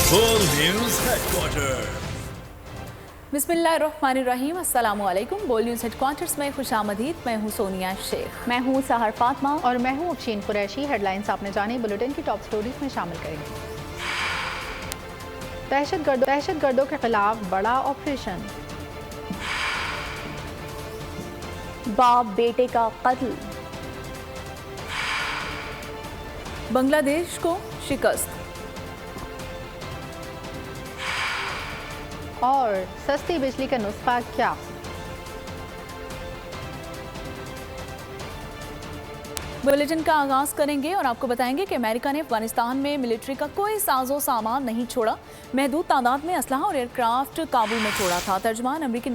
Full News Headquarters. बिस्मिल्लाहिर्रहमानिर्रहीम, अस्सलामुअलैकुम। बोल न्यूज़ हेडक्वार्टर्स में खुशामदीद। मैं हूँ सोनिया शेख। मैं हूँ सहर फातिमा और मैं हूँ अफशीन कुरैशी। हेडलाइंस आपने जानी, बुलेटिन की टॉप स्टोरीज में शामिल करेंगे। दहशतगर्दों के खिलाफ बड़ा ऑपरेशन, बाप बेटे का कत्ल, बांग्लादेश को शिकस्त, और सस्ती बिजली का नुस्खा क्या। बुलेटिन का आगाज करेंगे और आपको बताएंगे कि अमेरिका ने अफगानिस्तान में मिलिट्री का कोई साजो सामान नहीं छोड़ा, महदूद तादाद में असलहा और एयरक्राफ्ट काबू में छोड़ा था। तर्जमान अमरीकी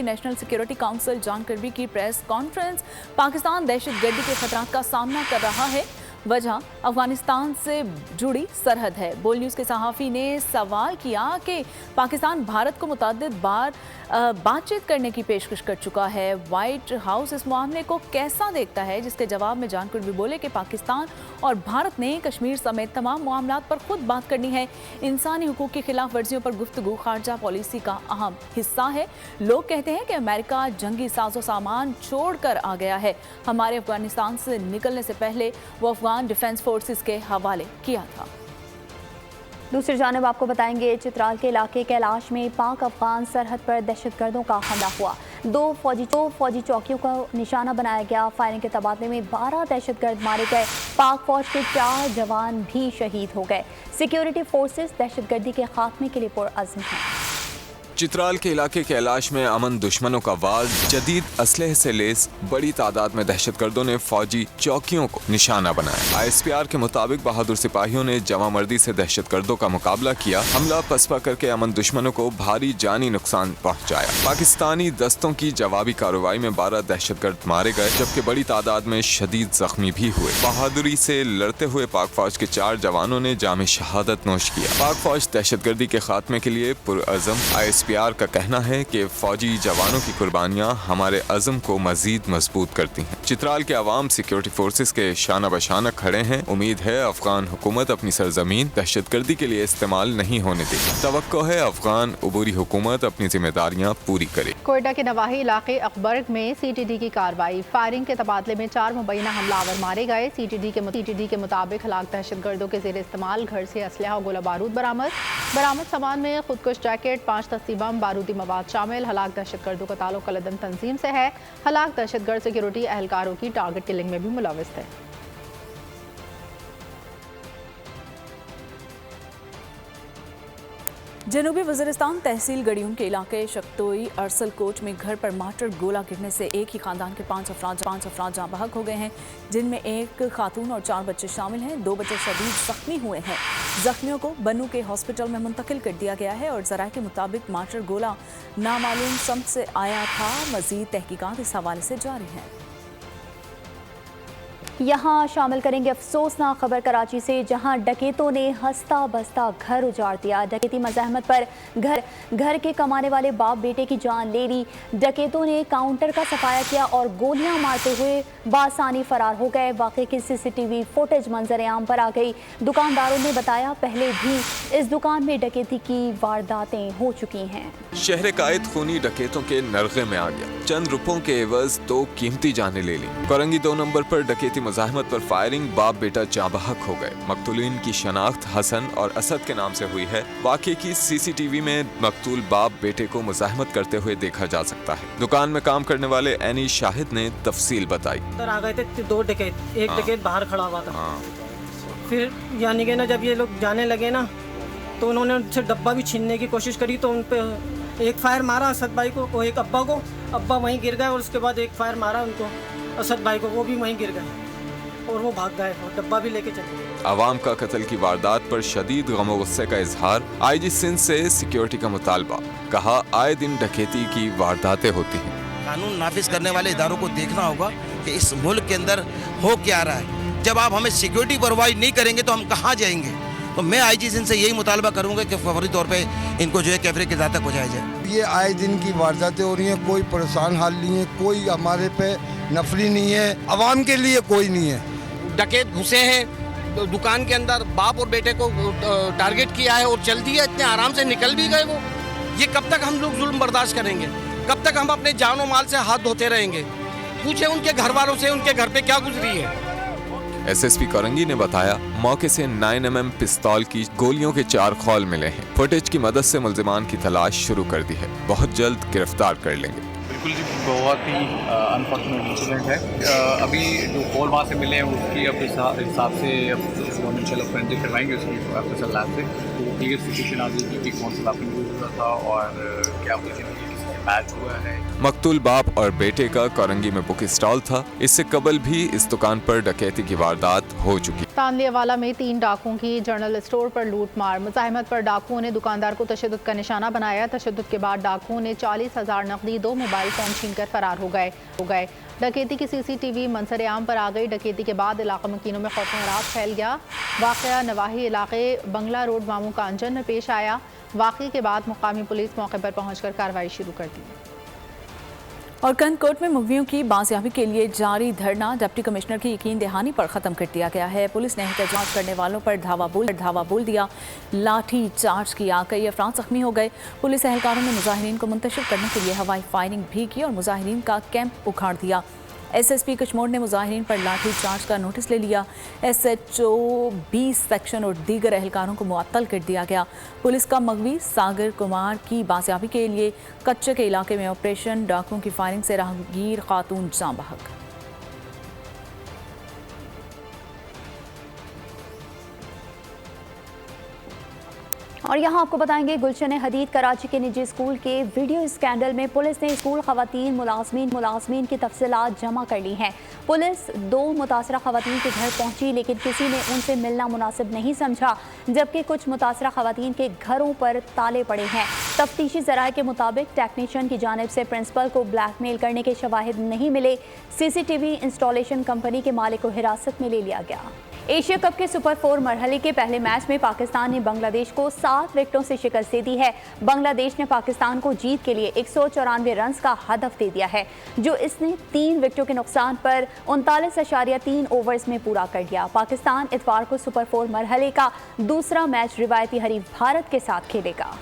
national security council John Kirby की प्रेस कॉन्फ्रेंस। पाकिस्तान दहशतगर्दी के खतरात का सामना कर रहा है, वजह अफगानिस्तान से जुड़ी सरहद है। बोल न्यूज़ के सहाफ़ी ने सवाल किया कि पाकिस्तान भारत को मुतअद्दिद बार बातचीत करने की पेशकश कर चुका है, वाइट हाउस इस मामले को कैसा देखता है, जिसके जवाब में जॉन कर्बी बोले कि पाकिस्तान और भारत ने कश्मीर समेत तमाम मामलात पर खुद बात करनी है। इंसानी हुकूक की खिलाफ वर्जियों पर गुफ्तगू खारजा पॉलिसी का अहम हिस्सा है। लोग कहते हैं कि अमेरिका जंगी साजो सामान छोड़ कर आ गया है, हमारे अफगानिस्तान से निकलने से पहले वो अफगान डिफेंस फोर्सेस के हवाले किया था। दूसरी जानब आपको बताएंगे चित्राल के इलाके कैलाश में पाक अफगान सरहद पर दहशतगर्दों का हमला हुआ। दो फौजी चौकियों को निशाना बनाया गया। फायरिंग के तबादले में 12 दहशतगर्द मारे गए। पाक फौज के 4 जवान भी शहीद हो गए। सिक्योरिटी फोर्सेस दहशतगर्दी के खात्मे के लिए पुरअज़्म हैं। चित्राल के इलाके कैलाश में अमन दुश्मनों का वार, जदीद असलहे से लेस बड़ी तादाद में दहशतगर्दों ने फौजी चौकियों को निशाना बनाया। ISPR के मुताबिक बहादुर सिपाहियों ने जवामर्दी से दहशतगर्दों का मुकाबला किया। हमला पसपा करके अमन दुश्मनों को भारी जानी नुकसान पहुंचाया। पाकिस्तानी दस्तों की जवाबी कार्रवाई में 12 दहशतगर्द मारे गए, जबकि बड़ी तादाद में शदीद जख्मी भी हुए। बहादुरी से लड़ते हुए पाक फौज के 4 जवानों ने जामे शहादत नोश किया। पाक फौज दहशतगर्दी के खात्मे के लिए पुरअज़म। ISPR का कहना है कि फौजी जवानों की कुर्बानियां हमारे अज़म को मजीद मजबूत करती हैं। चित्राल के अवाम सिक्योरिटी फोर्सेस के शाना बशाना खड़े हैं। उम्मीद है अफगान हुकूमत अपनी सरजमीन दहशतगर्दी के लिए इस्तेमाल नहीं होने देगी। तवक्को है अफगान अबूरी हुकूमत अपनी जिम्मेदारियां पूरी करे। कोयटा के नवाही इलाके अकबर्ग में CTD की कार्रवाई। फायरिंग के तबादले में 4 मुबैना हमलावर मारे गए। CTD के मुताबिक हलाक दहशतगर्दों के ज़ेर इस्तेमाल घर से असलहा और गोला बारूद बरामद सामान में खुदकुश जैकेट, 5 तस्ती बम, बारूदी मवाद शामिल। हलाक दहशतगर्दों का ताल्लुक कलदन तंजीम से है। हलाक दहशतगर्द सिक्योरिटी एहलकारों की टारगेट किलिंग में भी मुलविस थे। जनूबी वज़ीरिस्तान तहसील गड़ियून के इलाके शक्तोई अरसल कोच में घर पर मार्टर गोला गिरने से एक ही खानदान के 5 अफराद जाँ बहक हो गए हैं, जिनमें एक खातून और 4 बच्चे शामिल हैं। 2 बच्चे शदीद जख्मी हुए हैं। जख्मियों को बन्नू के हॉस्पिटल में मुंतकिल कर दिया गया है और ज़राए के मुताबिक मार्टर गोला नामालूम समत से आया था। मज़ीद तहकीकात इस हवाले से जारी हैं। यहाँ शामिल करेंगे अफसोसनाक खबर कराची से, जहाँ डकैतों ने हंसता बसता घर उजाड़ दिया। डकैती मज़ाहमत पर घर के कमाने वाले बाप बेटे की जान ले ली। डकैतों ने काउंटर का सफाया किया और गोलियां मारते हुए बासानी फरार हो गए। वाक़े की CCTV फुटेज मंजर आम पर आ गई। दुकानदारों ने बताया पहले भी इस दुकान में डकैती की वारदातें हो चुकी हैं। शहर कायद खूनी डकैतों के नरगे में आ गया। चंद रुपयों के एवज 2 कीमती जानें ले ली। कोरंगी 2 नंबर पर डकैती मज़ाहमत पर फायरिंग, बाप बेटा जाँ बहक हो गए। मकतूलीन की शनाख्त हसन और असद के नाम से हुई है। वाक़े की CCTV में मकतूल बाप बेटे को मज़ाहमत करते हुए देखा जा सकता है। दुकान में काम करने वाले एनी शाहिद ने तफसील बताई। आ गए थे 2 डकैत, एक डकैत बाहर खड़ा हुआ था। फिर यानी कि ना जब ये लोग जाने लगे ना, तो उन्होंने उनसे डब्बा भी छीनने की कोशिश करी, तो उन पर एक फायर मारा असद भाई को और एक अब्बा को। अब्बा वहीं गिर गए और उसके बाद एक फायर मारा उनको असद भाई को, वो भी वहीं गिर गए और वो भाग गए और डब्बा भी लेके चले गए। अवाम का कत्ल की वारदात पर शदीद गम गुस्से का इजहार। IG सिंध से सिक्योरिटी का मुतालबा। कहा आए दिन डकैती की वारदातें होती हैं। कानून नाफिज करने वाले इदारों को देखना होगा कि इस मुल्क के अंदर हो क्या रहा है। जब आप हमें सिक्योरिटी प्रोवाइड नहीं करेंगे तो हम कहाँ जाएंगे। तो मैं IG सिंध से यही मुतालबा करूँगा कि फौरी तौर पे इनको जो है कैफरे के ज़ात पहुँचाया जाए। ये आए दिन की वारदातें हो रही हैं, कोई परेशान हाल नहीं है, कोई हमारे पे नफरी नहीं है, आवाम के लिए कोई नहीं है। डकैत घुसे हैं, दुकान के अंदर बाप और बेटे को टारगेट किया है और चल दिया, इतने आराम से निकल भी गए वो। ये कब तक हम लोग जुल्म बर्दाश्त करेंगे? कब तक हम अपने जान और माल से हाथ धोते रहेंगे? पूछे उनके घर वालों से उनके घर पे क्या गुजरी है। एसएसपी कोरंगी ने बताया मौके से 9mm पिस्तौल की गोलियों के 4 खौल मिले हैं। फुटेज की मदद से मुल्जिमान की तलाश शुरू कर दी है, बहुत जल्द गिरफ्तार कर लेंगे। बिल्कुल जी, बहुत ही अनफॉर्चुनेट इंसिडेंट है। अभी जो कॉल वहाँ से मिले हैं उसकी अब हिसाब से हम इंशाल्लाह फोरेंसिक करवाएंगे उसकी ऑफिसर लैब से, तो क्लियर सिचुएशन आ जाएगी कि कौन सा वेपन यूज हुआ था और क्या पोजीशन मैच हुआ है। मकतूल बाप और बेटे का कोरंगी में बुक स्टॉल था। इससे कबल भी इस दुकान पर डकैती की वारदात हो चुकी। तानलियावाला में 3 डाकुओं की जनरल स्टोर पर लूटमार। मुज़ाहिमत पर डाकुओं ने दुकानदार को तशद्दुद का निशाना बनाया। तशद्दुद के बाद डाकुओं ने 40,000 नकदी 2 मोबाइल फ़ोन छीनकर फरार हो गए। डकैती की CCTV मंजर आम पर आ गई। डकैती के बाद इलाका मकीनों में खौफ हरास फैल गया। वाक़या नवाही इलाके बंगला रोड मामू का अंजन में पेश आया। वाक़े के बाद मुकामी पुलिस मौके पर पहुंचकर कार्रवाई शुरू कर दी। और कनकोट में मुलजिमों की बाजियाबी के लिए जारी धरना डिप्टी कमिश्नर की यकीन दहानी पर ख़त्म कर दिया गया है। पुलिस ने एहतजाज करने वालों पर धावा बोल दिया, लाठी चार्ज किया, कई अफराद जख्मी हो गए। पुलिस एहलकारों ने मुजाहिरीन को मुंतशिर करने के लिए हवाई फायरिंग भी की और मुजाहिरीन का कैंप उखाड़ दिया। SSP कशमोर ने मुजाहिरीन पर लाठी चार्ज का नोटिस ले लिया। SHO 20 सेक्शन और दीगर एहलकारों को मुअत्तल कर दिया गया। पुलिस का मगवी सागर कुमार की बाजियाबी के लिए कच्चे के इलाके में ऑपरेशन। डाकुओं की फायरिंग से राहगीर खातून जाँ बहक। और यहाँ आपको बताएंगे गुलशन हदीद कराची के निजी स्कूल के वीडियो स्कैंडल में पुलिस ने स्कूल खवातीन मुलाजमीन की तफसीलात जमा कर ली हैं। पुलिस 2 मुतासरा खवातीन के घर पहुंची लेकिन किसी ने उनसे मिलना मुनासिब नहीं समझा, जबकि कुछ मुतासरा खवातीन के घरों पर ताले पड़े हैं। तफ्तीशी ज़राए के मुताबिक टेक्नीशियन की जानिब से प्रिंसिपल को ब्लैकमेल करने के शवाहिद नहीं मिले। CCTV इंस्टॉलेशन कंपनी के मालिक को हिरासत में ले लिया गया। एशिया कप के सुपर 4 मरहले के पहले मैच में पाकिस्तान ने बांग्लादेश को 7 विकेटों से शिकस्त दे दी है। बांग्लादेश ने पाकिस्तान को जीत के लिए 194 रन का हदफ दे दिया है, जो इसने 3 विकेटों के नुकसान पर 39.3 ओवर्स में पूरा कर लिया। पाकिस्तान इतवार को सुपर 4 मरहले का दूसरा मैच रिवायती हरीफ भारत के साथ खेलेगा।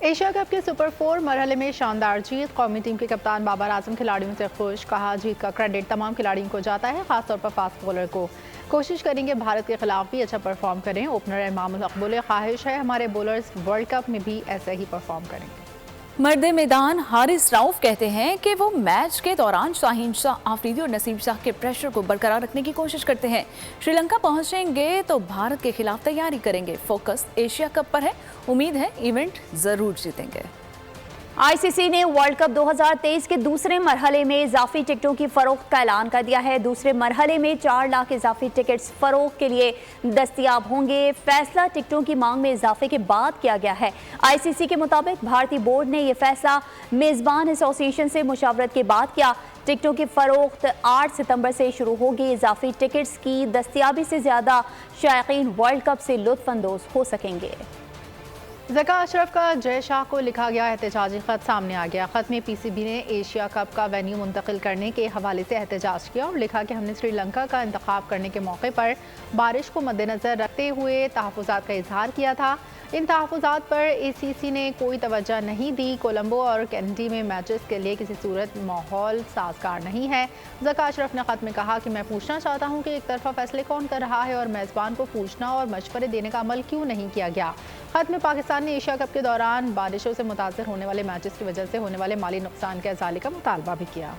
एशिया कप के सुपर 4 मरहले में शानदार जीत। कौमी टीम के कप्तान बाबर आजम खिलाड़ियों से खुश, कहा जीत का क्रेडिट तमाम खिलाड़ियों को जाता है, खासतौर पर फास्ट बॉलर को। कोशिश करेंगे भारत के खिलाफ भी अच्छा परफॉर्म करें। ओपनर इमामुल हक बोले, ख्वाहिश है हमारे बॉलर्स वर्ल्ड कप में भी ऐसे ही परफॉर्म करेंगे। मर्दे मैदान हारिस राउफ कहते हैं कि वो मैच के दौरान शाहीन शाह आफरीदी और नसीब शाह के प्रेशर को बरकरार रखने की कोशिश करते हैं। श्रीलंका पहुंचेंगे तो भारत के खिलाफ तैयारी करेंगे। फोकस एशिया कप पर है, उम्मीद है इवेंट जरूर जीतेंगे। ICC ने वर्ल्ड कप 2023 के दूसरे मरहले में इजाफी टिकटों की फरोख्त का ऐलान कर दिया है। दूसरे मरहले में 4 लाख इजाफी टिकट्स फरोख्त के लिए दस्तयाब होंगे। फैसला टिकटों की मांग में इजाफे के बाद किया गया है। ICC के मुताबिक भारतीय बोर्ड ने यह फैसला मेज़बान एसोसिएशन से मुशावरत के बाद किया। टिकटों की फरोख्त 8 सितंबर से शुरू होगी। इजाफी टिकट्स की दस्तयाबी से ज़्यादा शायकीन वर्ल्ड कप से लुत्फ़अंदोज़ हो सकेंगे। ज़का अशरफ का जय शाह को लिखा गया एहतजाजी खत सामने आ गया। खत में PCB ने एशिया कप का वेन्यू मुंतकिल करने के हवाले से एहतजाज किया और लिखा कि हमने श्रीलंका का इंतखाब करने के मौके पर बारिश को मद्देनज़र रखते हुए तहफ़्फ़ुज़ात का इजहार किया था। इन तहफ़्फ़ुज़ात पर ACC ने कोई तवज्जो नहीं दी। कोलंबो और कैनेडी में मैचेस के लिए किसी सूरत माहौल साजगार नहीं है। ज़का अशरफ ने खत में कहा कि मैं पूछना चाहता हूँ कि एक तरफा फैसले कौन कर रहा है और मेज़बान को पूछना और मशवरे देने का अमल क्यों नहीं किया गया। खत में पाकिस्तान ने एशिया कप के दौरान बारिशों से मुतासर होने वाले मैचेस की वजह से होने वाले माली नुकसान के अजाले का मुतालबा भी किया।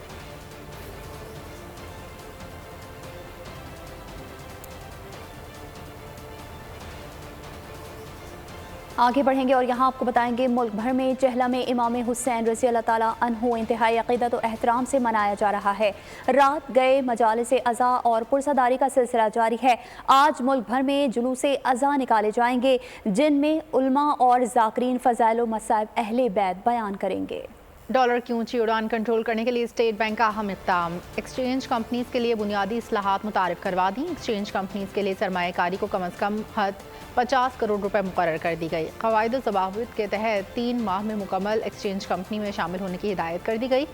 आगे बढ़ेंगे और यहाँ आपको बताएंगे मुल्क भर में चहला में इमाम हुसैन रज़ी अल्लाह ताला अन्हु इंतहाई अक़ीदत और एहतराम से मनाया जा रहा है। रात गए मजालिस अज़ा और पुरसादारी का सिलसिला जारी है। आज मुल्क भर में जुलूस अज़ा निकाले जाएंगे जिनमें उलमा और ज़ाकिरीन फ़ज़ाइल व मसाइब अहले बैत बयान करेंगे। डॉलर की ऊंची उड़ान कंट्रोल करने के लिए स्टेट बैंक का अहम इक़दाम। एक्सचेंज कंपनीज के लिए बुनियादी इस्लाहात मुतारिफ करवा दी। एक्सचेंज कंपनीज के लिए सरमायाकारी को कम अज़ कम हद 50 करोड़ रुपए मुकर्रर कर दी गई। क़वाइद व ज़वाबित के तहत 3 माह में मुकम्मल एक्सचेंज कंपनी में शामिल होने की हिदायत कर दी गई।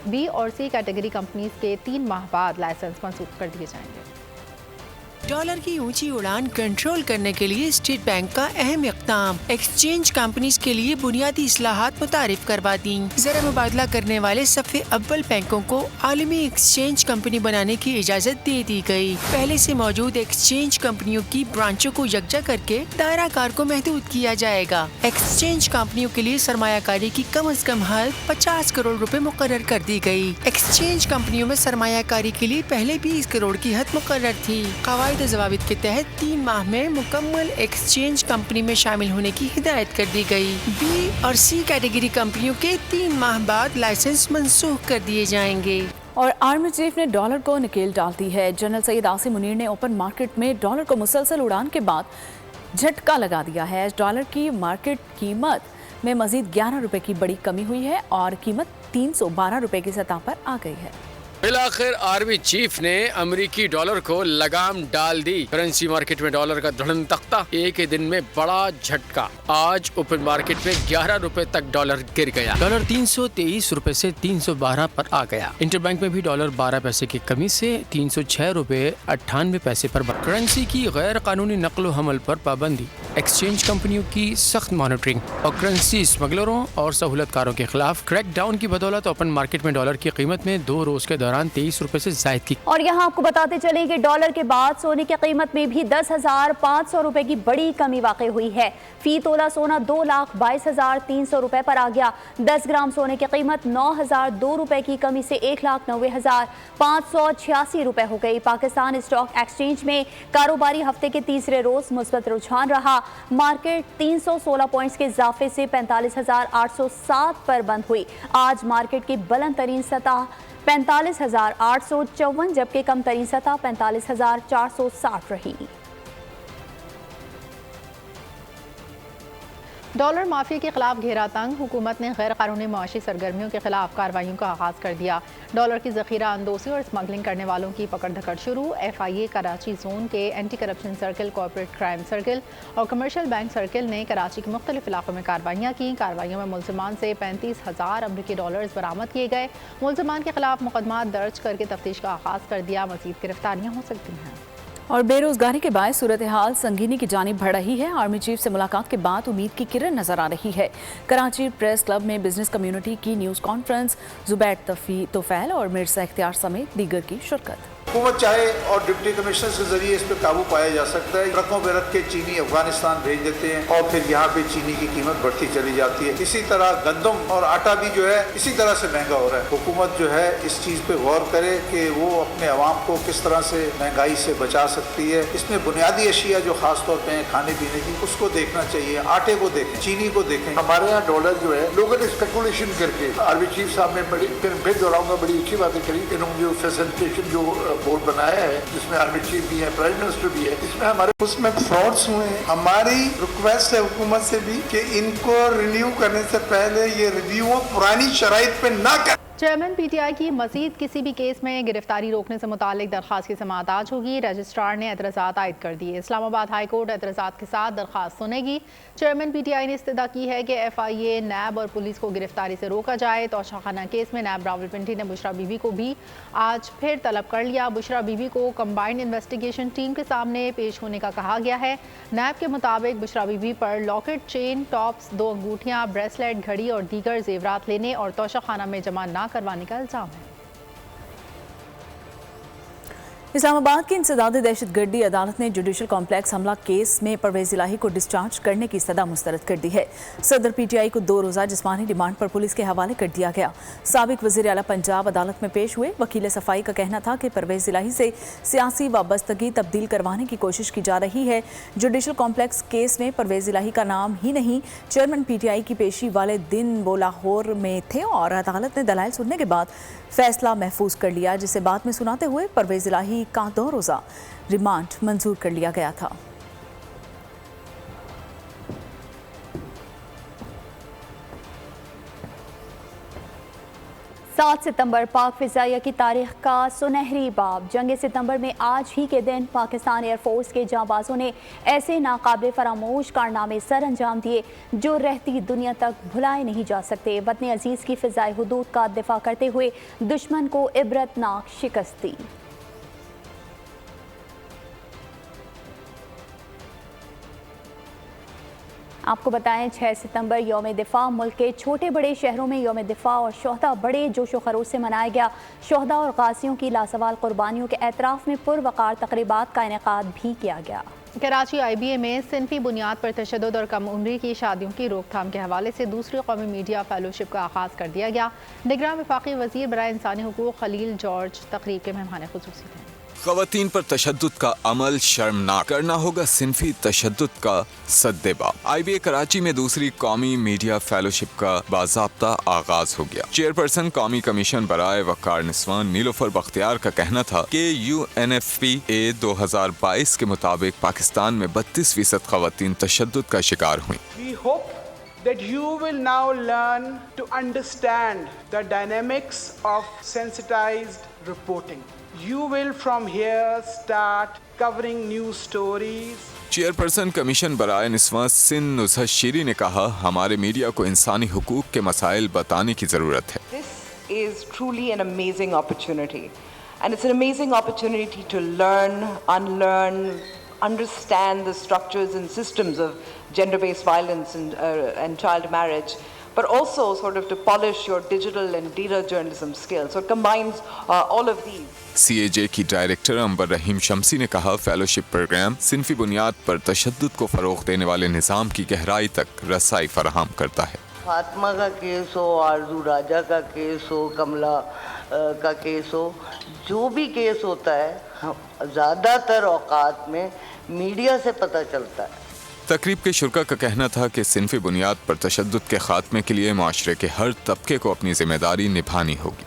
B और C कैटेगरी कंपनीज के 3 माह बाद लाइसेंस मंसूख कर दिए जाएंगे। डॉलर की ऊंची उड़ान कंट्रोल करने के लिए स्टेट बैंक का अहम इक़दाम। एक्सचेंज कंपनीज के लिए बुनियादी इस्लाहात मुतारिफ करवा दी। ज़रा मुबादला करने वाले सफ़े अव्वल बैंकों को आलमी एक्सचेंज कंपनी बनाने की इजाज़त दे दी गई। पहले से मौजूद एक्सचेंज कंपनियों की ब्रांचों को यकजा करके दायरा कार को महदूद किया जाएगा। एक्सचेंज कंपनियों के लिए सरमायाकारी की कम अज कम हद 50 करोड़ रुपए मुकर्रर कर दी गई। एक्सचेंज कंपनियों में सरमायाकारी के लिए पहले 20 करोड़ की हद मुकर्रर थी। कवायद ज़वाबित के तहत 3 माह में मुकम्मल एक्सचेंज कंपनी में शामिल होने की हिदायत कर दी गई। बी और सी कैटेगरी कंपनियों के 3 माह बाद लाइसेंस मंसूख कर दिए जाएंगे। और आर्मी चीफ ने डॉलर को नकेल डाल दी है। जनरल सईद आसिम मुनीर ने ओपन मार्केट में डॉलर को मुसलसल उड़ान के बाद झटका लगा दिया है। डॉलर की मार्केट कीमत में मजीद 11 रुपए की बड़ी कमी हुई है और कीमत 312 रुपए की सतह पर आ गई है। बिलाखिर आर्मी चीफ ने अमेरिकी डॉलर को लगाम डाल दी। करेंसी मार्केट में डॉलर का धड़न तख्ता, एक ही दिन में बड़ा झटका। आज ओपन मार्केट में 11 रुपए तक डॉलर गिर गया। डॉलर 323 रुपए से 312 पर आ गया। इंटरबैंक में भी डॉलर 12 पैसे की कमी से 306 रुपए 98 पैसे पर बढ़ा। करेंसी की गैर कानूनी नकलो हमल पर पाबंदी, एक्सचेंज कंपनियों की सख्त मॉनिटरिंग और करेंसी स्मगलरों और सहूलतकारों के खिलाफ क्रैक डाउन की बदौलत ओपन मार्केट में डॉलर की कीमत में 2 रोज के दौरान 23 रुपए से जायद की। और यहाँ आपको बताते चले कि डॉलर के बाद सोने की कीमत में भी 10,500 रुपए की बड़ी कमी वाक़ई हुई है। फी तोला सोना 2,22,300 रुपए पर आ गया। 10 ग्राम सोने की कीमत 9,002 रुपए की कमी से 1,90,586 रुपए हो गई। पाकिस्तान स्टॉक एक्सचेंज में कारोबारी हफ्ते के तीसरे रोज मुस्बत रुझान रहा। मार्केट 316 पॉइंट्स के इजाफे से 45,807 पर बंद हुई। आज मार्केट की बुलंद तरीन सतह 45,854 जबकि कम तरीन सतह 45,460 रही। डॉलर माफिया के खिलाफ घेरा तंग, हुकूमत ने गैर कानूनी मुआशी सरगर्मियों के खिलाफ कार्रवाइयों का आगाज कर दिया। डॉलर की जखीरा अंदोसी और स्मगलिंग करने वालों की पकड़ धकड़ शुरू। FIA कराची जोन के anti corruption circle, corporate crime circle और कमर्शियल बैंक सर्कल ने कराची के मुख्तलिफ इलाकों में कार्रवाइयाँ की। कार्रवाइयों में मुलजमान से 35,000 अमरीकी डॉलर्स बरामद किए गए। मुलजमान के खिलाफ मुकदमा दर्ज करके तफ्तीश का आगाज कर दिया। मजीद गिरफ्तारियाँ हो सकती हैं। और बेरोजगारी के बायस सूरत हाल संगीनी की जानिब बढ़ रही है। आर्मी चीफ से मुलाकात के बाद उम्मीद की किरण नजर आ रही है। कराची प्रेस क्लब में बिजनेस कम्युनिटी की न्यूज़ कॉन्फ्रेंस, जुबैर तोफैल और मिर्जा इख्तियार समेत दीगर की शिरकत। हुकूमत चाहे और डिप्टी कमिश्नर के जरिए इस पर काबू पाया जा सकता है। ट्रकों पे रख के चीनी अफगानिस्तान भेज देते हैं और फिर यहाँ पे चीनी की कीमत बढ़ती चली जाती है। इसी तरह गंदम और आटा भी जो है इसी तरह से महंगा हो रहा है। हुकूमत जो है इस चीज़ पे गौर करे कि वो अपने अवाम को किस तरह से महंगाई से बचा सकती है। इसमें बुनियादी अशिया जो खास तौर पे हैं खाने पीने की, उसको देखना चाहिए। आटे को देखें, चीनी को देखें। हमारे यहाँ डॉलर जो है लोगों ने स्पेकुलेशन करके, आर्मी चीफ साहब ने फिर दोहराऊंगा बड़ी अच्छी बातें करी। इन्होंने जो फैसिलिटेशन जो बोर्ड बनाया है जिसमें आर्मी चीफ भी है, प्राइम मिनिस्टर भी है, इसमें हमारे उसमें फ्रॉड्स हुए हैं। हमारी रिक्वेस्ट है हुकूमत से भी कि इनको रिन्यू करने से पहले ये रिव्यू पुरानी शराइत पे ना कर। चेयरमैन PTI की मजीद किसी भी केस में गिरफ्तारी रोकने से मुतालिक दरख्वास्त की समाअत आज होगी। रजिस्ट्रार ने एतराज़ात आयद कर दिए। इस्लामाबाद हाई कोर्ट एतराज़ात के साथ दरख्वास्त सुनेगी। चेयरमैन PTI ने इस्तदा की है कि FIA, नैब और पुलिस को गिरफ्तारी से रोका जाए। तोशाखाना केस में नैब रावलपिंडी ने बुशरा बीबी को भी आज फिर तलब कर लिया। बुशरा बीबी को कंबाइंड इन्वेस्टिगेशन टीम के सामने पेश होने का कहा गया है। नैब के मुताबिक बुशरा बीबी पर लॉकेट, चेन, टॉप्स, 2 अंगूठियाँ, ब्रेसलेट, घड़ी और दीगर जेवरात लेने और तोशाखाना में जमा ना करवाने का इल्जाम है। इस्लामाबाद की इंसदाद दहशतगर्दी अदालत ने जुडिशल कॉम्प्लेक्स हमला केस में परवेज इलाही को डिस्चार्ज करने की सदा मुस्तरद कर दी है। सदर PTI को 2 रोज़ा जिस्मानी रिमांड पर पुलिस के हवाले कर दिया गया। साबिक वज़ीर आला पंजाब अदालत में पेश हुए। वकील सफाई का कहना था कि परवेज इलाही से सियासी वाबस्तगी तब्दील करवाने की कोशिश की जा रही है। जुडिशल कॉम्प्लेक्स केस में परवेज इलाही का नाम ही नहीं, चेयरमैन PTI की पेशी वाले दिन वो लाहौर में थे और अदालत ने दलाइल सुनने के बाद फैसला महफूज कर लिया, जिसे बाद में सुनाते हुए परवेज इलाही का 2 रोज़ा रिमांड मंजूर कर लिया गया था। 7 सितंबर पाक फ़िज़ाइया की तारीख का सुनहरी बाब। जंग सितंबर में आज ही के दिन पाकिस्तान एयरफोर्स के जांबाजों ने ऐसे नाकाबिल फरामोश कारनामे सर अंजाम दिए जो रहती दुनिया तक भुलाए नहीं जा सकते। वतन अजीज़ की फ़िज़ाई हुदूद का दिफा करते हुए दुश्मन को इबरतनाक शिकस्त दी। आपको बताएं 6 सितंबर यौम दिफा मुल्क के छोटे बड़े शहरों में यौम दिफा और शोहदा बड़े जोश व खरोश से मनाया गया। शोहदा और गाजियों की लासवाल कुर्बानियों के एतराफ़ में पुरवकार तक़रीबात का इनेकाद भी किया गया। कराची IBA में सिनफी बुनियाद पर तशद्दुद और कम उम्री की शादियों की रोकथाम के हवाले से दूसरी कौमी मीडिया फेलोशिप का आगाज़ कर दिया गया। निगरान वफाकी वज़ीर बराए इंसानी हुकूक़ खलील जॉर्ज तकरीब के मेहमान खुसूसी थे। ख़वातीन पर तशद्दुद का अमल शर्मनाक, करना होगा सिनफी तशद्दुद का सद्देबाब। IBA कराची में दूसरी कौमी मीडिया फेलोशिप का बाज़ाब्ता आगाज हो गया। चेयरपर्सन कौमी कमीशन बराए वक़ार निस्वान नीलोफर बख्तियार का कहना था कि UNFPA 2022 के मुताबिक पाकिस्तान में 32% ख़वातीन तशद्दुद का शिकार हुई। We hope that you will now learn to understand the dynamics of sensitized reporting. You will from here start covering news stories. Chairperson commission बराए निस्वां सिंध नुज़हत शीरी ने कहा, हमारे मीडिया को इंसानी हुकूक के मसाइल बताने की ज़रूरत है। This is truly an amazing opportunity, and it's an amazing opportunity to learn, unlearn, understand the structures and systems of gender-based violence and child marriage, but also sort of to polish your digital and data journalism skills. So it combines all of these. CAJ की director अंबर रहीम शमसी ने कहा, fellowship programme सिनफी बुनियाद पर तशद्दुद को फ़रोग़ देने वाले निज़ाम की गहराई तक रसाई फराहम करता है। फातिमा का केस हो, आरजू राजा का केस हो, कमला का केस हो, जो भी केस होता है ज़्यादातर औकात में मीडिया से पता चलता है। तकरीब के शुरका का कहना था कि सिनफी बुनियाद पर तशद्दुद के खात्मे के लिए माशरे के हर तबके को अपनी जिम्मेदारी निभानी होगी।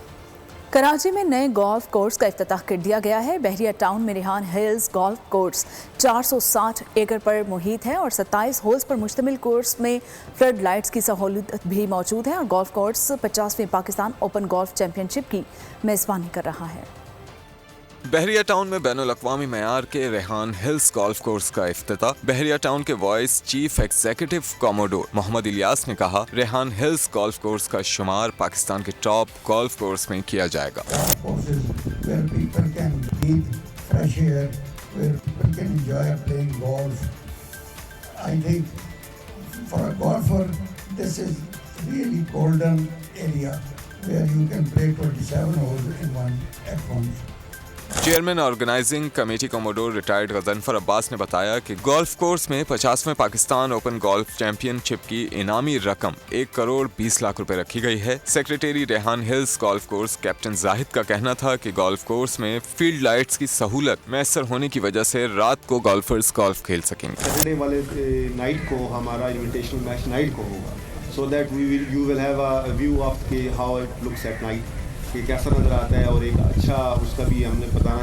कराची में नए गोल्फ कोर्स का इफ्तिताह कर दिया गया है। बहरिया टाउन में रेहान हिल्स गोल्फ कोर्स 460 एकड़ पर मुहित है और 27 होल्स पर मुश्तमिल कोर्स में फ्लड लाइट्स की सहूलत भी मौजूद है और गोल्फ कोर्स 50वीं पाकिस्तान ओपन गोल्फ चैंपियनशिप की मेज़बानी कर रहा है। बहरिया टाउन में बैनुल अक़वामी मयार के रेहान हिल्स गोल्फ कोर्स का इफ्तिताह बहरिया टाउन के vice chief executive commodore Mohammad Ilyas ने कहा, रेहान हिल्स गोल्फ कोर्स का शुमार पाकिस्तान के टॉप गोल्फ कोर्स में किया जाएगा। Chairman organising committee commodore retired Ghazanfar Abbas ने बताया कि गोल्फ कोर्स में 50वें पाकिस्तान ओपन गोल्फ चैंपियनशिप की इनामी रकम 1 करोड़ 20 लाख रुपए रखी गई है। Secretary Rehan hills golf course captain Zahid का कहना था कि गोल्फ कोर्स में फील्ड लाइट्स की सहूलत मैसर होने की वजह से रात को गोल्फर्स गोल्फ खेल सकेंगे। सैटरडे वाले नाइट को हमारा इन्विटेशनल मैच नाइट को होगा, so that you will have a view of के how it looks at night, कि कैसा नज़र आता है, और एक अच्छा उसका भी हमने बताना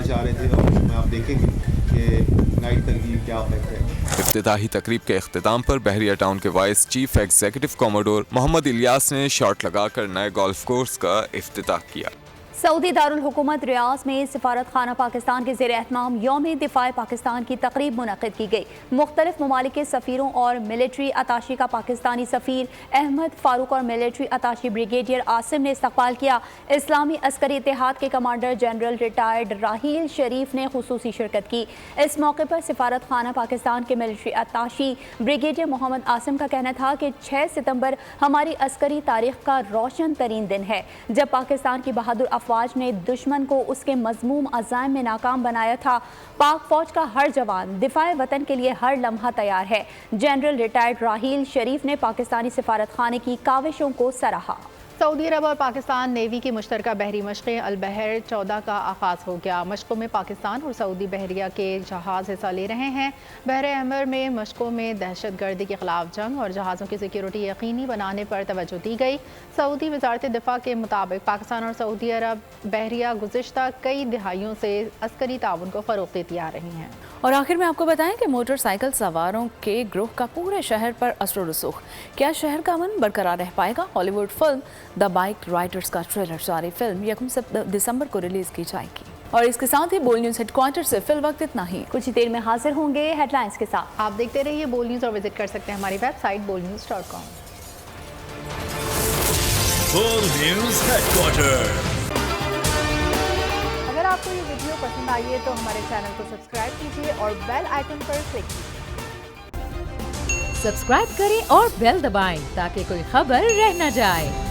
चाह रहे थे और उसमें आप देखेंगे कि नाइट तक भी क्या इफेक्ट है। इफ्तिताही तकरीब के इख्तिताम पर बहरिया टाउन के vice chief executive commodore Mohammad Ilyas ने शॉट लगाकर नए गोल्फ कोर्स का इफ्तिताह किया। सऊदी दारुल हुकूमत रियाज में सिफारत खाना पाकिस्तान के ज़ेर एहतमाम यौम दिफा पाकिस्तान की तकरीब मुनक़िद की गई। मुख्तलिफ ममालिक के सफ़ीरों और मिलिट्री अताशी का पाकिस्तानी सफ़ीर अहमद फ़ारूक और मिलिट्री अताशी ब्रिगेडियर आसिम ने इस्तकबाल किया। इस्लामी अस्करी इत्तेहाद के कमांडर जनरल रिटायर्ड राहील शरीफ ने खुसूसी शिरकत की। इस मौके पर सिफारत खाना पाकिस्तान के military attaché brigadier Mohammad Asim का कहना था कि 6 सितंबर हमारी अस्करी तारीख का रोशन तरीन दिन है, जब पाकिस्तान की बहादुर अफवाज ने दुश्मन को उसके मज़मूम अज़ाइम में नाकाम बनाया था। पाक फौज का हर जवान दिफाए वतन के लिए हर लम्हा तैयार है। जनरल रिटायर्ड राहील शरीफ ने पाकिस्तानी सिफारत खाने की काविशों को सराहा। सऊदी अरब और पाकिस्तान नेवी की मुश्तरका बहरी मशक़ें अल-बहर 14 का आगाज़ हो गया। मशक़ों में पाकिस्तान और सऊदी बहरिया के जहाज़ हिस्सा ले रहे हैं। बहर अहमर में मशक़ों में दहशत गर्दी के खिलाफ जंग और जहाज़ों की सिक्योरिटी यकीनी बनाने पर तवज्जो दी गई। सऊदी वज़ारत दिफ़ा के मुताबिक पाकिस्तान और सऊदी अरब बहरिया गुज़िश्ता कई दिहाइयों से अस्करी ताउन को फ़रोग़ देती आ रही हैं। और आखिर में आपको बताएं कि मोटरसाइकिल सवारों के ग्रोह का पूरे शहर पर असर रसूख। क्या शहर का अमन बरकरार रह पाएगा? Hollywood film the bike Riders का ट्रेलर जारी। फिल्म 1 दिसंबर को रिलीज की जाएगी। और इसके साथ ही बोल न्यूज़ हेडक्वार्टर से फिल वक्त इतना ही। कुछ ही देर में हाजिर होंगे हेडलाइंस के साथ। आप देखते रहिए बोल न्यूज़ और विजिट कर सकते हैं हमारी वेबसाइट bolnews.com। बोल न्यूज़ हेडक्वार्टर। अगर आपको ये वीडियो पसंद आई है तो हमारे चैनल को सब्सक्राइब कीजिए और बेल आइकन पर क्लिक कीजिए। सब्सक्राइब करें और बेल दबाएं ताकि कोई खबर रह न जाए।